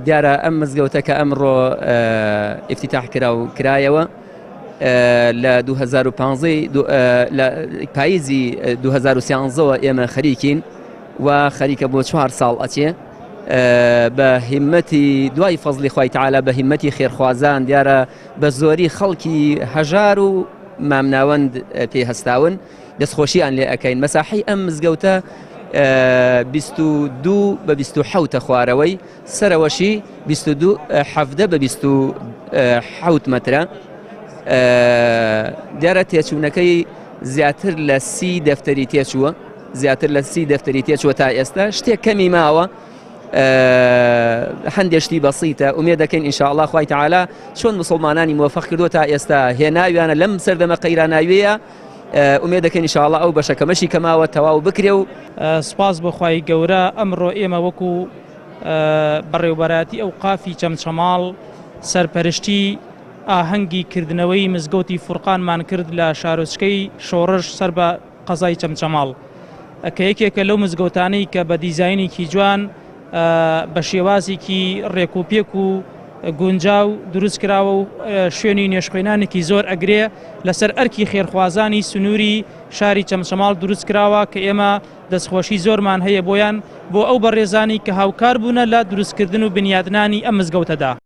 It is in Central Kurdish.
دیارە ئەم مزگەوتە کە ئەمڕۆ ئیفتیتاح کرایەوە لە 2015 پاییزی 2013ەوە ئێمە خەریکین و خەریکە بۆ 4 ساڵ ئەچێ بە هیمەتی دوای فەزلی خوای تەعالا بە هیمەتی خێرخوازان دیارە بە زۆری خەڵکی هەژار و مامناوەند پێی هەستاون دەستخۆشییان لێ ئەەکەین. مەساحەی ئەم مزگەوتە 22 بە 27 خوارەوەی سەرەوەشی 17 بە 27 مەترە. دیارە تێچوونەکەی زیاتر لە 30 دەفتەری تێچووە، زیاتر لە 30 دەفتەری تێچووە تا ئێستا. شتێک کەمی ماوە، هەندێشتی بەسیتە. ئومێد دەکەین ئینشاءالله خوای تەعالا چۆن موسڵمانانی موفق کردووە تا ئێستا هێناویانە لەم سەردەمە قەیراناویەیە. ئومێد دەکەین ئینشاءالله ئەو بەشەکەمەشی کەماوە تەواو بکرێ و سپاس بەخوای گەورە. ئەمڕۆ ئێمە وەکو بەڕێوەبەرایەتی ئەوقافی چەمچەماڵ سەرپەرشتی ئاهەنگی کردنەوەی مزگەوتی فورقانمان کرد لە شارۆچکەی شۆڕش سەر بە قەزای چەمچەماڵ کە یەکێکە لەو مزگەوتانەی کە بە دیزاینێکی جوان بە شێوازێکی ڕێکوپێک و گونجاو دروست کراوە و شوێنی نوێشخوێنانێکی زۆر ئەگرێ لەسەر ئەرکی خێرخوازانی سنووری شاری چەمچەماڵ دروست کراوە کە ئێمە دەستخۆشی زۆرمان هەیە بۆیان بۆ ئەو بەڕێزانی کە هاوکار بوونە لە دروستکردن و بنیادنانی ئەم مزگەوتەدا.